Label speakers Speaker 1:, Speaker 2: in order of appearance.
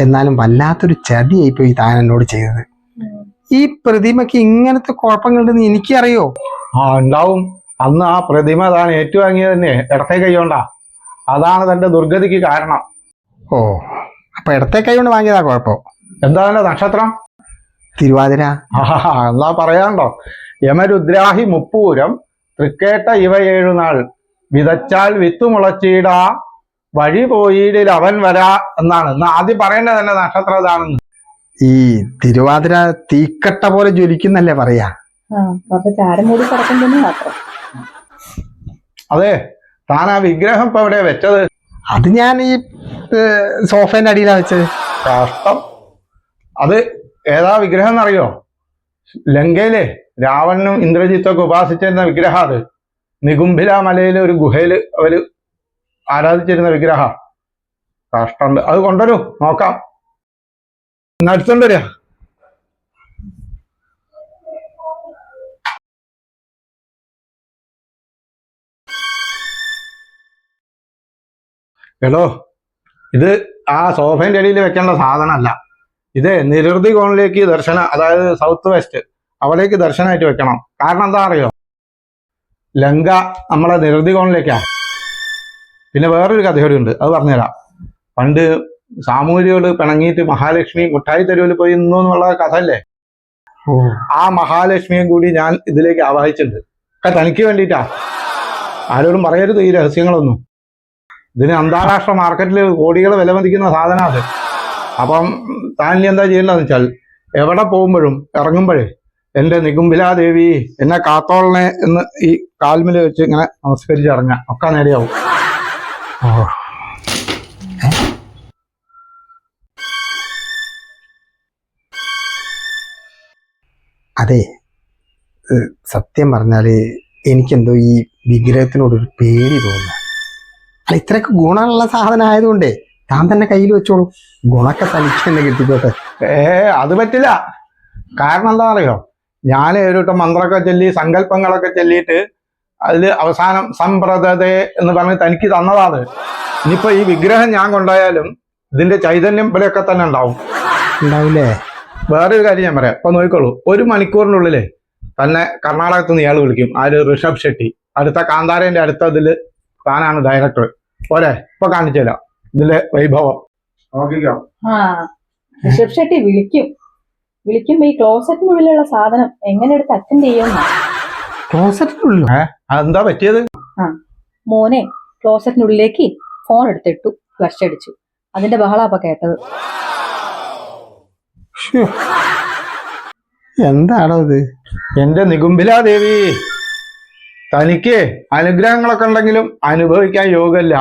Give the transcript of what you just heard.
Speaker 1: എന്നാലും വല്ലാത്തൊരു ചതിയായിപ്പോയി താൻ എന്നോട് ചെയ്തത്. ഈ പ്രതിമയ്ക്ക് ഇങ്ങനത്തെ കുഴപ്പങ്ങളുണ്ടെന്ന് എനിക്കറിയോ?
Speaker 2: ഉണ്ടാവും. അന്ന് ആ പ്രതിമ താൻ ഏറ്റുവാങ്ങിയത് തന്നെ ഇടത്തെ കൈകൊണ്ടാ. അതാണ് തന്റെ ദുർഗതിക്ക് കാരണം.
Speaker 1: ഓ, അപ്പൊ ഇടത്തെ കൈ കൊണ്ട് വാങ്ങിയതാ കുഴപ്പം.
Speaker 2: എന്താ തന്റെ നക്ഷത്രം?
Speaker 1: തിരുവാതിര.
Speaker 2: എന്നാ പറയാണ്ടോ. യമരുദ്രാഹി മുപ്പൂരം തൃക്കേട്ട ഇവ 7 നാൾ വിതച്ചാൽ വിത്തു മുളച്ചീടാ വഴി പോയിടിൽ അവൻ വരാ എന്നാണ്. എന്നാ ആദ്യം പറയേണ്ടത് തന്നെ നക്ഷത്രം ഇതാണെന്ന്.
Speaker 1: ഈ തിരുവാതിര തീക്കട്ട പോലെ ജ്വലിക്കുന്നല്ലേ പറയാ?
Speaker 2: അതെ, താൻ ആ വിഗ്രഹം ഇപ്പൊ എവിടെയാ വെച്ചത്?
Speaker 1: അത് ഞാൻ ഈ സോഫേന്റെ അടിയിലാ വെച്ചത്.
Speaker 2: കഷ്ടം. അത് ഏതാ വിഗ്രഹം എന്നറിയോ? ലങ്കയിലെ രാവണനും ഇന്ദ്രജിത്തൊക്കെ ഉപാസിച്ചിരുന്ന വിഗ്രഹം. അത് നികുംഭില മലയിലെ ഒരു ഗുഹയില് അവര് ആരാധിച്ചിരുന്ന വിഗ്രഹ. കഷ്ടമുണ്ട്. അത് കൊണ്ടുവരൂ, നോക്കാം. അടുത്തോണ്ട് വരിക. എടോ, ഇത് ആ സോഫേന്റെ അടിയിൽ വെക്കേണ്ട സാധനമല്ല. ഇത് നിരവധി കോണിലേക്ക് ദർശനം, അതായത് സൗത്ത് വെസ്റ്റ് അവിടേക്ക് ദർശനമായിട്ട് വെക്കണം. കാരണം എന്താ അറിയോ? ലങ്ക നമ്മളെ നിരവധി കോണിലേക്കാ. പിന്നെ വേറൊരു കഥയോടെ ഉണ്ട്, അത് പറഞ്ഞുതരാം. പണ്ട് സാമൂതിരിയോട് പിണങ്ങിയിട്ട് മഹാലക്ഷ്മി മുട്ടായി തെരുവിൽ പോയി നിന്നു എന്നുള്ള കഥ അല്ലേ? ആ മഹാലക്ഷ്മിയും കൂടി ഞാൻ ഇതിലേക്ക് ആവാഹിച്ചിട്ടുണ്ട്. തനിക്ക് വേണ്ടിയിട്ടാ. ആരോടും പറയരുത് ഈ രഹസ്യങ്ങളൊന്നും. ഇതിന് അന്താരാഷ്ട്ര മാർക്കറ്റിൽ കോടികൾ വില മതിക്കുന്ന സാധനം അത്. അപ്പം താൻ എന്താ ചെയ്യേണ്ടതെന്ന് വെച്ചാൽ, എവിടെ പോകുമ്പോഴും ഇറങ്ങുമ്പോഴേ എൻ്റെ നികുംഭിലാദേവി എന്നെ കാത്തോളനെ എന്ന് ഈ കാൽമിൽ വെച്ച് ഇങ്ങനെ നമസ്കരിച്ചിറങ്ങാം. ഒക്കെ നേരെയാവും.
Speaker 1: അതെ, സത്യം പറഞ്ഞാല് എനിക്കെന്തോ ഈ വിഗ്രഹത്തിനോടൊരു പേടി തോന്നുന്നു. അല്ല, ഇത്രയൊക്കെ ഗുണമുള്ള സാധനം ആയതുകൊണ്ടേ താൻ തന്നെ കയ്യിൽ വെച്ചോളൂ. ഗുണൊക്കെ തനിക്ക് തന്നെ കിട്ടിക്കോട്ടെ.
Speaker 2: അത് പറ്റില്ല. കാരണം എന്താ അറിയോ? ഞാൻ ഒരു വട്ടം മന്ത്രമൊക്കെ ചൊല്ലി സങ്കല്പങ്ങളൊക്കെ ചൊല്ലിയിട്ട് അതിൽ അവസാനം സമ്പ്രദതേ എന്ന് പറഞ്ഞ് തനിക്ക് തന്നതാണ്. ഇനിയിപ്പോ ഈ വിഗ്രഹം ഞാൻ കൊണ്ടുപോയാലും ഇതിന്റെ ചൈതന്യം ഇവിടെയൊക്കെ തന്നെ
Speaker 1: ഉണ്ടാവില്ലേ?
Speaker 2: വേറൊരു കാര്യം ഞാൻ പറയാം. ഇപ്പൊ നോക്കിക്കോളൂ, 1 മണിക്കൂറിനുള്ളിലേ തന്നെ കർണാടകത്തിൽ നിന്ന് ഇയാൾ വിളിക്കും. ആര്? ഋഷഭ് ഷെട്ടി. അടുത്ത കാന്താരേന്റെ അടുത്ത ഇതില് താനാണ് ഡയറക്ടർ. പോരെ? ഇപ്പൊ കാണിച്ചു തരാം ഇതിലെ വൈഭവം. നോക്കിക്കോ.
Speaker 3: ഋഷഭ് ഷെട്ടി വിളിക്കുമ്പോ ഈ ക്ലോസറ്റിനുള്ളിലുള്ള സാധനം എങ്ങനെ എടുത്ത് അറ്റൻഡ് ചെയ്യുന്ന?
Speaker 1: ക്ലോസറ്റിനുള്ളിലോ?
Speaker 2: അതെന്താ പറ്റിയത്?
Speaker 3: മോനെ ക്ലോസറ്റിനുള്ളിലേക്ക് ഫോൺ എടുത്തിട്ടു, ഫ്ലഷ് അടിച്ചു. അതിന്റെ ബഹളാപ്പ കേട്ടത്.
Speaker 1: എന്താണോ ഇത്?
Speaker 2: എന്റെ നികുംഭിലാദേവി, തനിക്ക് അനുഗ്രഹങ്ങളൊക്കെ ഉണ്ടെങ്കിലും അനുഭവിക്കാൻ യോഗമില്ല.